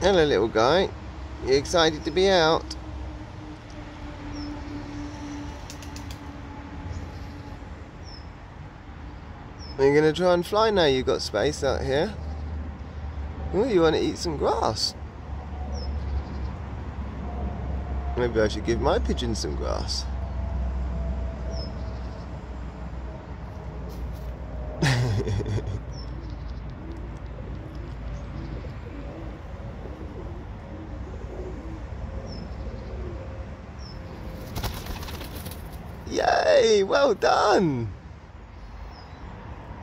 Hello little guy, you excited to be out? Are you going to try and fly now you've got space out here? Oh, you want to eat some grass? Maybe I should give my pigeon some grass. Yay! Well done!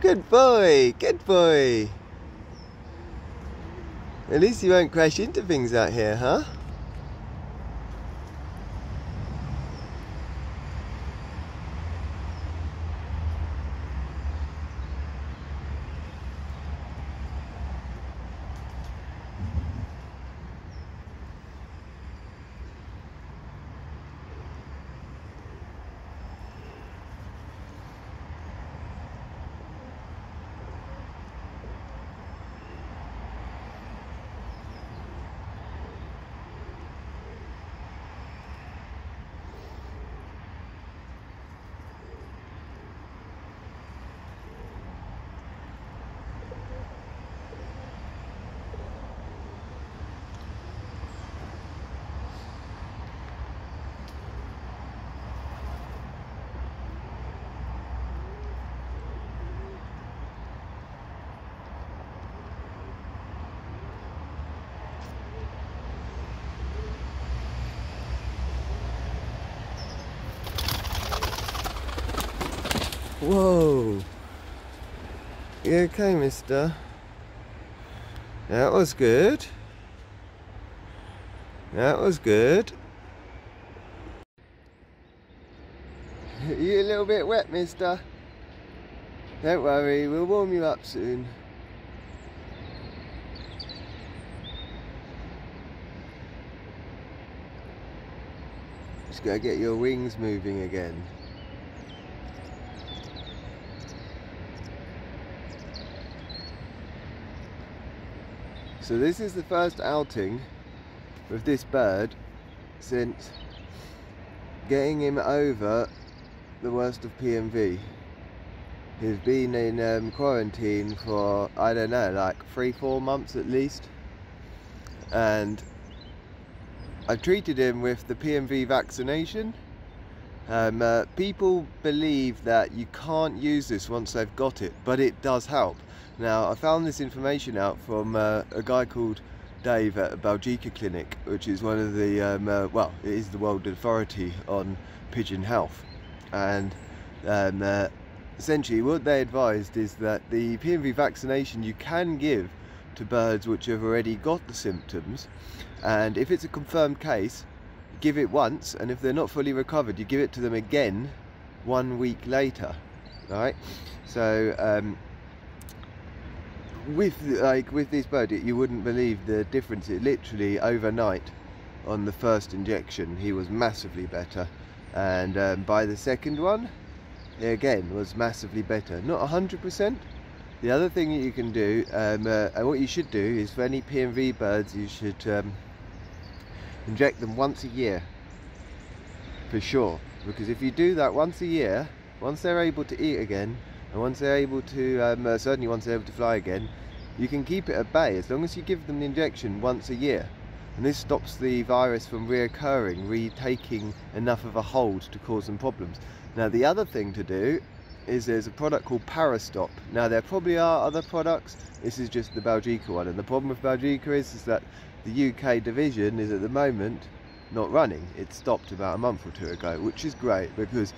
Good boy! Good boy! At least you won't crash into things out here, huh? Whoa! You okay, mister? That was good. That was good. You a little bit wet, mister? Don't worry, we'll warm you up soon. Just gotta get your wings moving again. So this is the first outing with this bird since getting him over the worst of PMV. He's been in quarantine for, I don't know, like 3-4 months at least, and I treated him with the PMV vaccination. People believe that you can't use this once they've got it, but it does help. Now, I found this information out from a guy called Dave at a Belgica clinic, which is one of the, well, it is the world authority on pigeon health. And essentially what they advised is that the PMV vaccination you can give to birds which have already got the symptoms, and if it's a confirmed case, give it once, and if they're not fully recovered, you give it to them again 1 week later. Right? So with this bird, you wouldn't believe the difference. It literally overnight on the first injection he was massively better, and by the second one he again was massively better. Not 100%. The other thing that you can do, and what you should do, is for any PMV birds you should inject them once a year for sure, because if you do that once a year, once they're able to eat again, and once they're able to certainly once they're able to fly again, you can keep it at bay as long as you give them the injection once a year, and this stops the virus from reoccurring, retaking enough of a hold to cause them problems. Now the other thing to do is there's a product called Parastop. Now there probably are other products, this is just the Belgica one, and the problem with Belgica is that the UK division is at the moment not running. It stopped about a month or two ago, which is great, because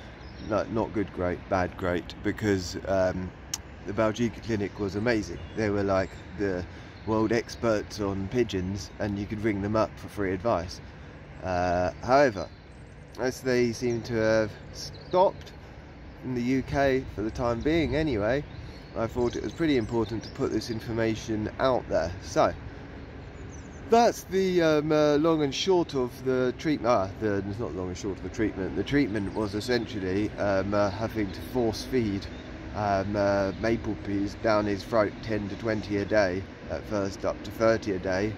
not good great, bad great, because the Belgica clinic was amazing. They were like the world experts on pigeons, and you could ring them up for free advice. However, as they seem to have stopped in the UK for the time being anyway, I thought it was pretty important to put this information out there. So that's the long and short of the treatment. It's not long and short of the treatment. The treatment was essentially having to force feed maple peas down his throat 10 to 20 a day, at first up to 30 a day,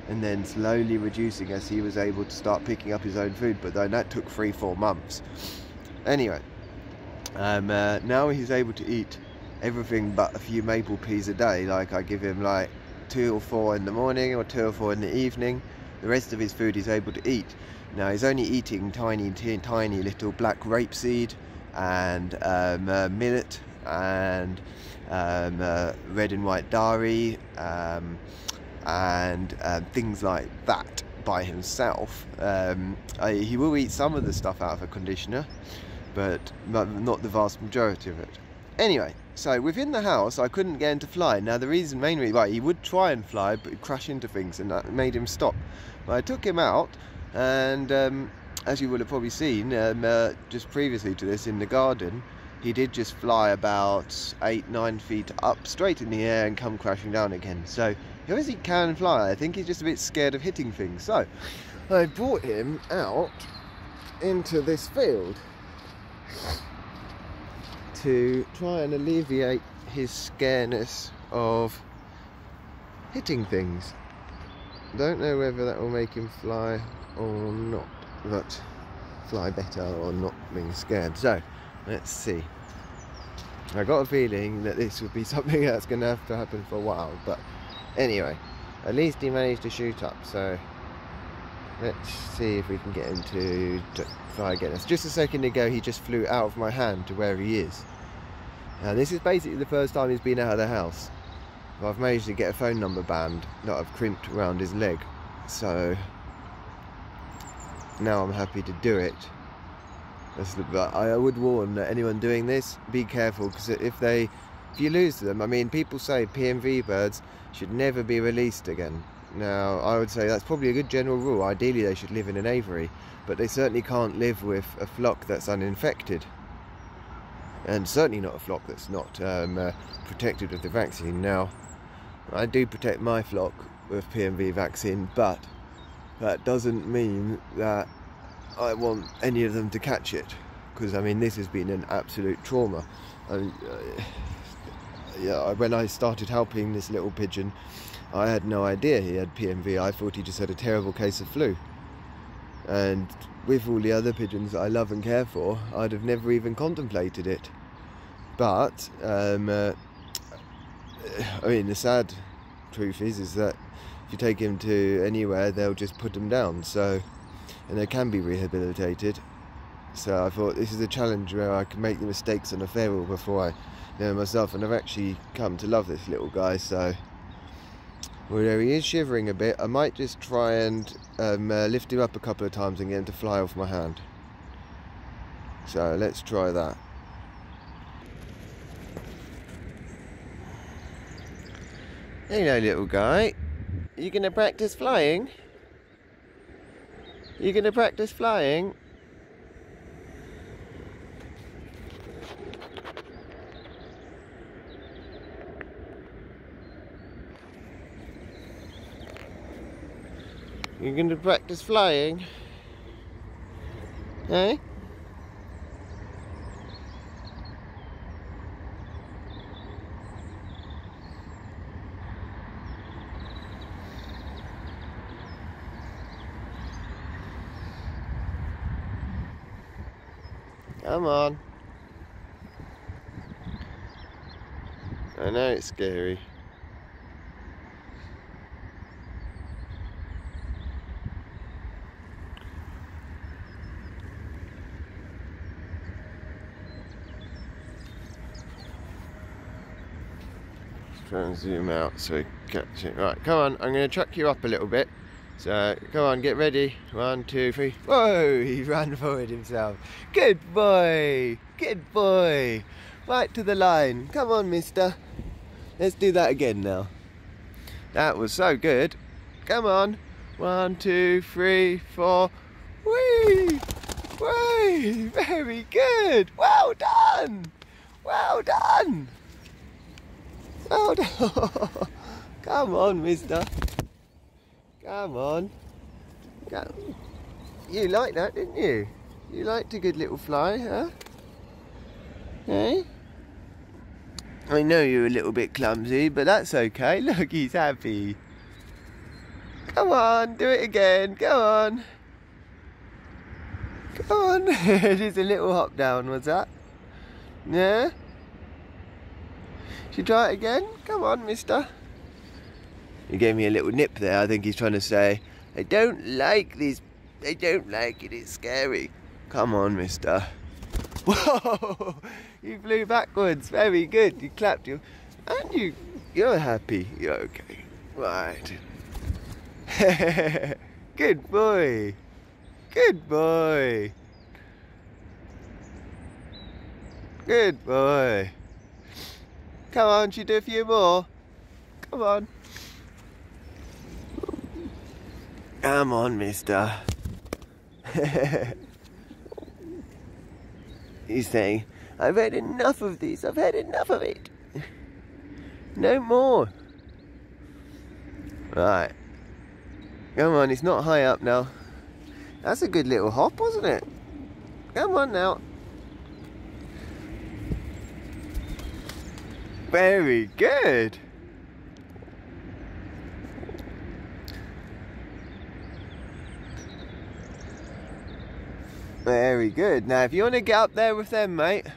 and then slowly reducing as he was able to start picking up his own food, but then that took 3-4 months. Anyway, now he's able to eat everything but a few maple peas a day. Like, I give him like 2 or 4 in the morning or 2 or 4 in the evening. The rest of his food he's able to eat. Now he's only eating tiny little black rapeseed and millet and red and white dari and things like that by himself. He will eat some of the stuff out of a conditioner, but not the vast majority of it. Anyway, so within the house I couldn't get him to fly. Now the reason, mainly, right, he would try and fly but he'd crash into things, and that made him stop. But I took him out, and as you will have probably seen just previously to this in the garden, he did just fly about 8-9 feet up straight in the air and come crashing down again. So he obviously can fly. I think he's just a bit scared of hitting things. So I brought him out into this field to try and alleviate his scareness of hitting things. Don't know whether that will make him fly or not, but fly better or not being scared. So let's see. I got a feeling that this would be something that's going to have to happen for a while, but anyway, at least he managed to shoot up. So let's see if we can get him to fly again. It's just a second ago he just flew out of my hand to where he is. Now this is basically the first time he's been out of the house. I've managed to get a phone number band that I've crimped around his leg, so now I'm happy to do it. But I would warn anyone doing this, be careful, because if you lose them, I mean, people say PMV birds should never be released again. Now I would say that's probably a good general rule. Ideally they should live in an aviary, but they certainly can't live with a flock that's uninfected, and certainly not a flock that's not protected with the vaccine. Now I do protect my flock with PMV vaccine, but that doesn't mean that I want any of them to catch it, because I mean this has been an absolute trauma. Yeah, when I started helping this little pigeon, I had no idea he had PMV. I thought he just had a terrible case of flu, and with all the other pigeons that I love and care for, I'd have never even contemplated it. But I mean, the sad truth is that if you take him to anywhere, they'll just put him down. So, and they can be rehabilitated. So I thought this is a challenge where I can make the mistakes on a feral before I know myself, and I've actually come to love this little guy. So, well, there he is, shivering a bit. I might just try and lift him up a couple of times and get him to fly off my hand. So let's try that. Hello, little guy. You gonna practice flying? You gonna practice flying? You gonna practice flying? Eh? Come on. I know it's scary. Let's try and zoom out so we catch it. Right, come on, I'm going to chuck you up a little bit. So, come on, get ready. 1, 2, 3. Whoa, he ran forward himself. Good boy, good boy. Right to the line. Come on, mister. Let's do that again now. That was so good. Come on. 1, 2, 3, 4. Whee! Whee! Very good. Well done. Well done. Well done. Come on, mister. Come on. Go. You liked that, didn't you? You liked a good little fly, huh? Hey? I know you're a little bit clumsy, but that's okay. Look, he's happy. Come on, do it again. Go on. Come on. Just a little hop down, was that? Yeah? Should we try it again? Come on, mister. He gave me a little nip there. I think he's trying to say, I don't like this. I don't like it. It's scary. Come on, mister. Whoa! You flew backwards. Very good. You clapped your... And you're happy. You're okay. Right. Good boy. Good boy. Good boy. Come on, should we do a few more? Come on. Come on, mister. He's saying, I've had enough of this. I've had enough of it. No more. Right. Come on, it's not high up now. That's a good little hop, wasn't it? Come on now. Very good. Very good. Now, if you want to get up there with them, mate,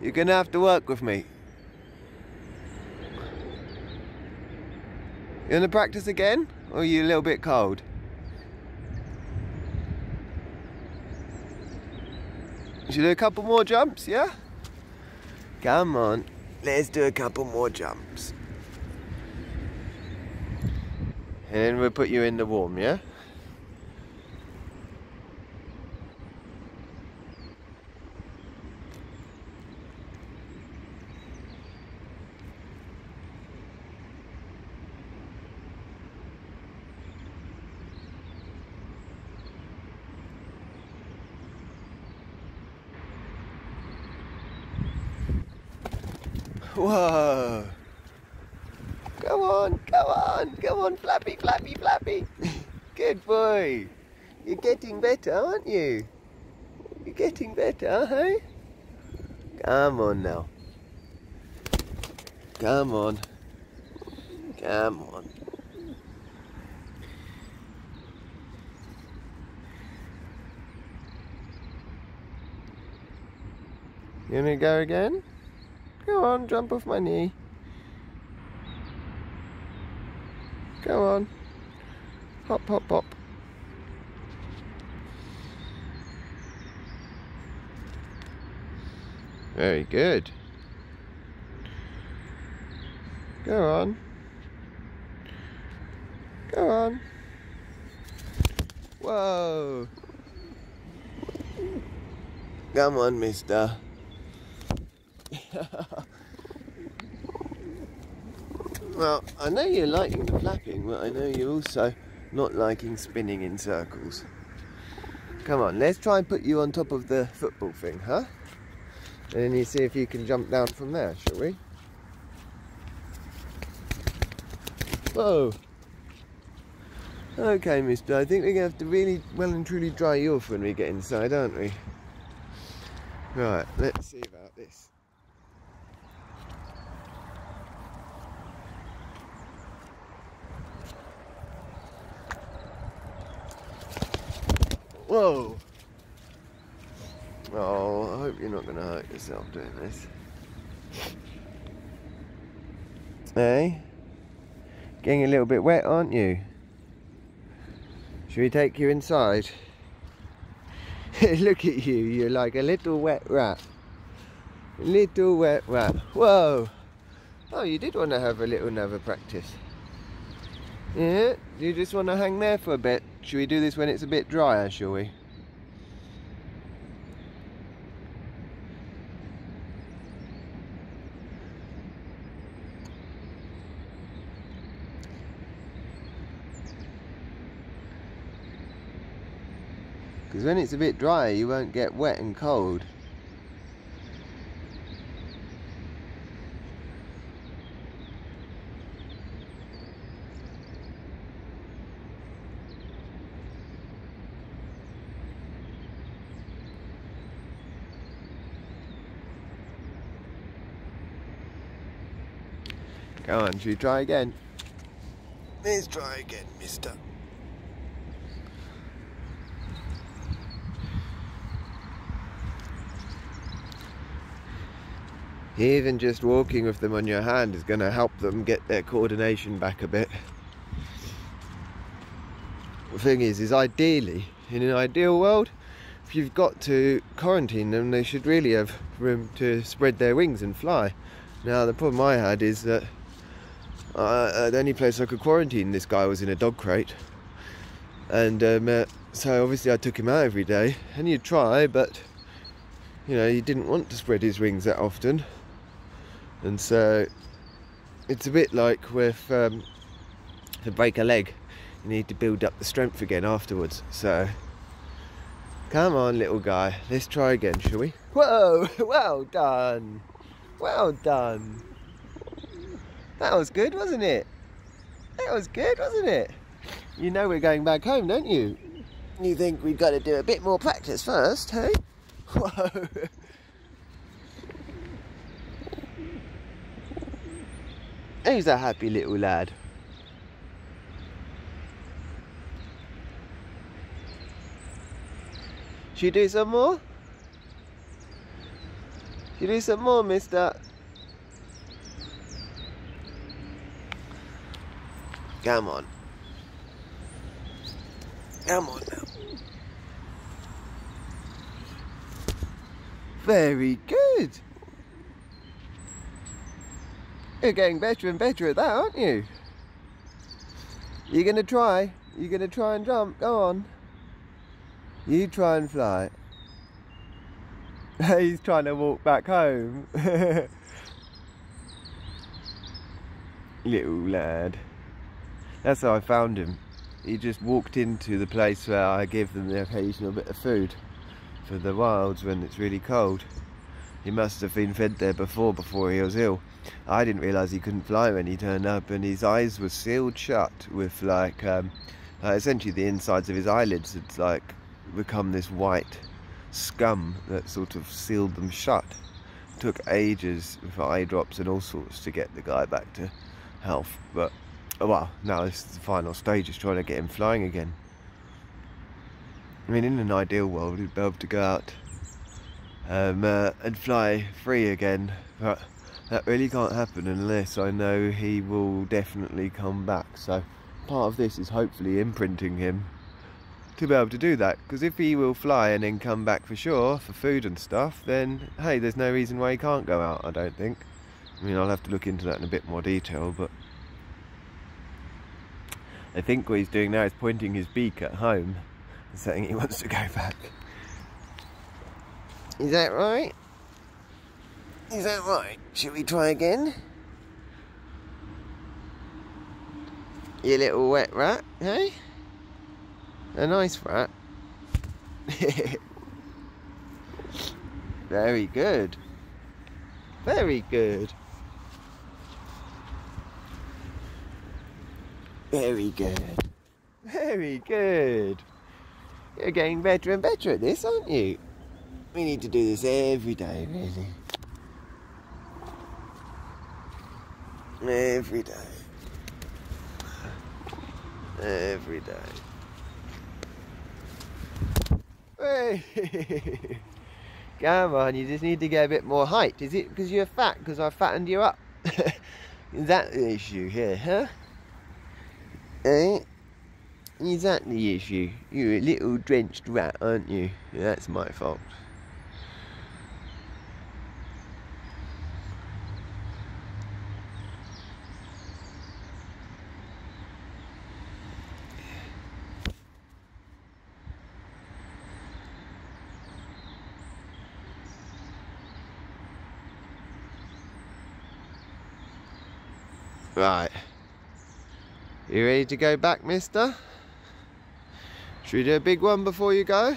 you're going to have to work with me. You want to practice again? Or are you a little bit cold? Should we do a couple more jumps, yeah? Come on. Let's do a couple more jumps. And then we'll put you in the warm, yeah? Whoa! Come on, come on, come on, flappy, flappy, flappy. Good boy. You're getting better, aren't you? You're getting better, hey? Come on now. Come on. Come on. You wanna go again? Go on, jump off my knee. Go on. Hop, hop, hop. Very good. Go on. Go on. Whoa. Come on, mister. Well, I know you're liking the flapping, but I know you're also not liking spinning in circles. Come on, let's try and put you on top of the football thing, huh? And then you see if you can jump down from there, shall we? Whoa! Okay, mister, I think we're going to have to really well and truly dry you off when we get inside, aren't we? Right, let's see about this. Whoa! Oh, I hope you're not going to hurt yourself doing this. Hey? Getting a little bit wet, aren't you? Should we take you inside? Look at you, you're like a little wet rat. Little wet rat. Whoa! Oh, you did want to have a little another practice. Yeah? You just want to hang there for a bit. Should we do this when it's a bit drier, shall we? Because when it's a bit drier, you won't get wet and cold. Go on, should we try again? Let's try again, mister. Even just walking with them on your hand is going to help them get their coordination back a bit. The thing is ideally, in an ideal world, if you've got to quarantine them, they should really have room to spread their wings and fly. Now, the problem I had is that the only place I could quarantine this guy was in a dog crate. And so obviously I took him out every day, and you'd try, but you know, he didn't want to spread his wings that often. And so it's a bit like with to break a leg, you need to build up the strength again afterwards. So come on, little guy, let's try again, shall we? Whoa, well done, well done. That was good, wasn't it? That was good, wasn't it? You know we're going back home, don't you? You think we've got to do a bit more practice first, hey? Whoa. Who's a happy little lad? Should you do some more? Should you do some more, mister? Come on. Come on now. Very good. You're getting better and better at that, aren't you? You're going to try? You're going to try and jump? Go on. You try and fly. He's trying to walk back home. Little lad. That's how I found him. He just walked into the place where I give them the occasional bit of food for the wilds when it's really cold. He must have been fed there before he was ill. I didn't realise he couldn't fly when he turned up, and his eyes were sealed shut with like essentially the insides of his eyelids had like become this white scum that sort of sealed them shut. It took ages with eye drops and all sorts to get the guy back to health, but well, now this is the final stage, is trying to get him flying again. I mean, in an ideal world, we'd be able to go out and fly free again, but that really can't happen unless I know he will definitely come back. So part of this is hopefully imprinting him to be able to do that, because if he will fly and then come back for sure for food and stuff, then hey, there's no reason why he can't go out, I don't think. I mean, I'll have to look into that in a bit more detail, but I think what he's doing now is pointing his beak at home and saying he wants to go back. Is that right? Is that right? Shall we try again? You little wet rat, hey? A nice rat. Very good. Very good. Very good. Very good. You're getting better and better at this, aren't you? We need to do this every day, really. Every day. Every day. Hey. Come on, you just need to get a bit more height. Is it because you're fat? Because I fattened you up? Is that the issue here, huh? Eh? Is that the issue? You're a little drenched rat, aren't you? That's my fault. Right. You ready to go back, mister? Should we do a big one before you go?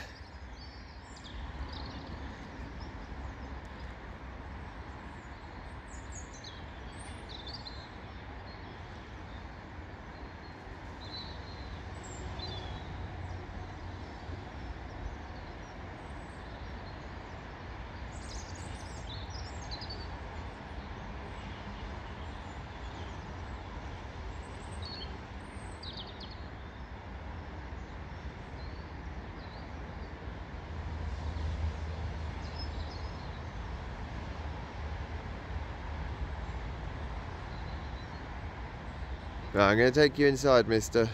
Right, I'm going to take you inside, mister.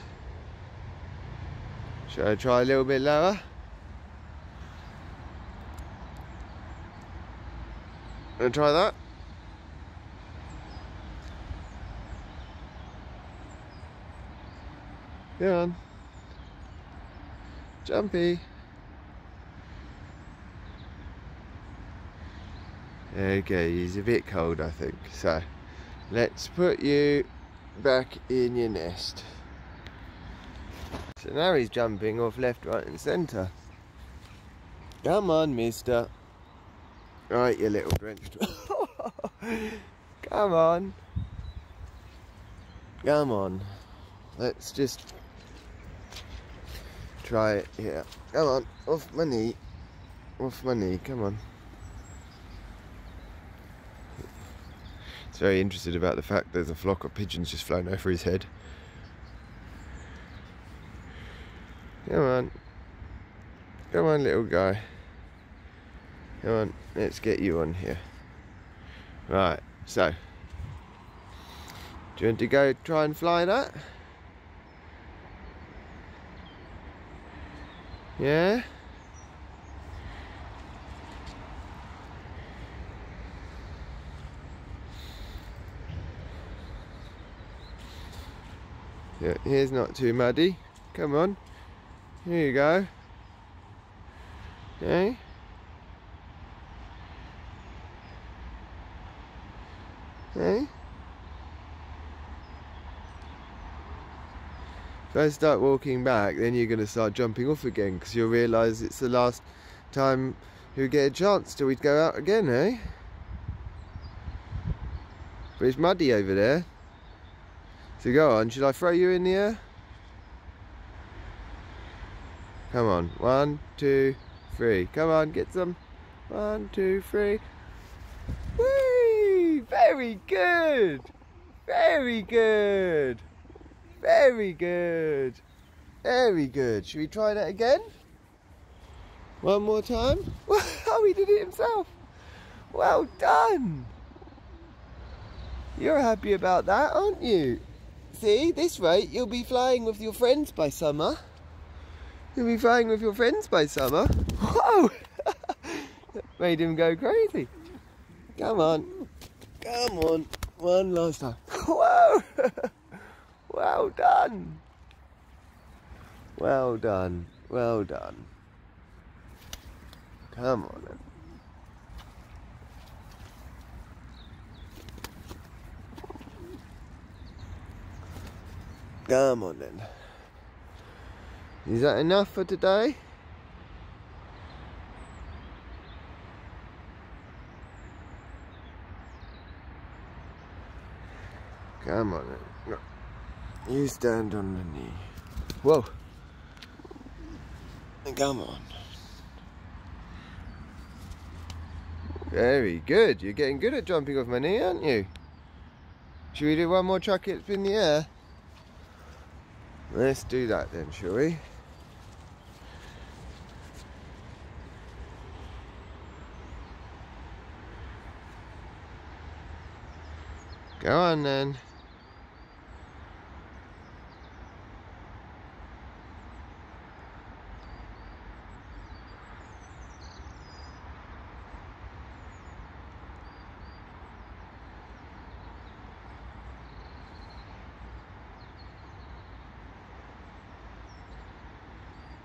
Shall I try a little bit lower? Gonna try that? Go on. Jumpy. Okay, he's a bit cold, I think. So, let's put you back in your nest. So now he's jumping off left, right and centre. Come on, mister. Right, you little drenched. Come on. Come on. Let's just try it here. Come on, off my knee. Off my knee, come on. He's very interested about the fact there's a flock of pigeons just flown over his head. Come on. Come on, little guy. Come on, let's get you on here. Right, so. Do you want to go try and fly that? Yeah? Yeah, here's not too muddy. Come on. Here you go. Okay. Okay. If I start walking back, then you're going to start jumping off again, because you'll realise it's the last time you get a chance till we'd go out again, eh? But it's muddy over there. So go on, should I throw you in the air? Come on, 1, 2, 3. Come on, get some. 1, 2, 3. Whee! Very good! Very good! Very good! Very good. Should we try that again? One more time? Wow, he did it himself! Well done! You're happy about that, aren't you? See, this rate you'll be flying with your friends by summer. You'll be flying with your friends by summer. Whoa! That made him go crazy. Come on. Come on. One last time. Whoa! Well done. Well done. Well done. Come on then. Come on then. Is that enough for today? Come on then. No. You stand on the knee. Whoa. Come on. Very good. You're getting good at jumping off my knee, aren't you? Should we do one more chuck it up in the air? Let's do that then, shall we? Go on then.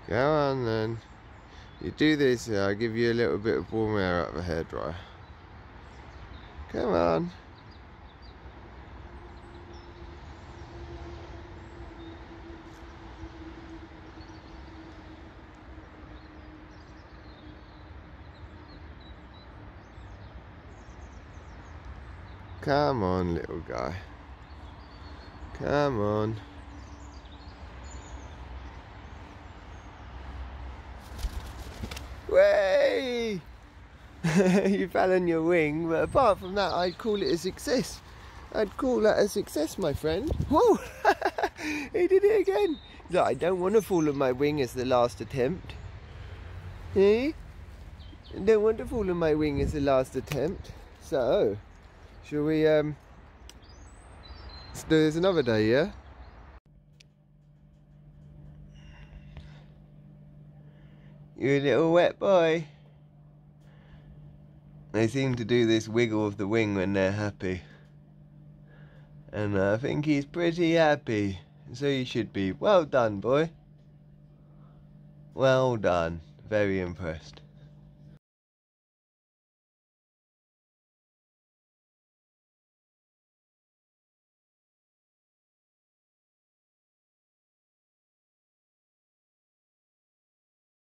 Go on then. You do this, I'll give you a little bit of warm air out of a hairdryer. Come on. Come on, little guy. Come on. Way! You fell on your wing, but apart from that, I'd call it a success. I'd call that a success, my friend. Whoa! He did it again. Look, I don't want to fall on my wing as the last attempt. Eh? I don't want to fall on my wing as the last attempt. So, shall we Let's do this another day, yeah? You a little wet boy. They seem to do this wiggle of the wing when they're happy. And I think he's pretty happy. So you should be. Well done, boy. Well done. Very impressed.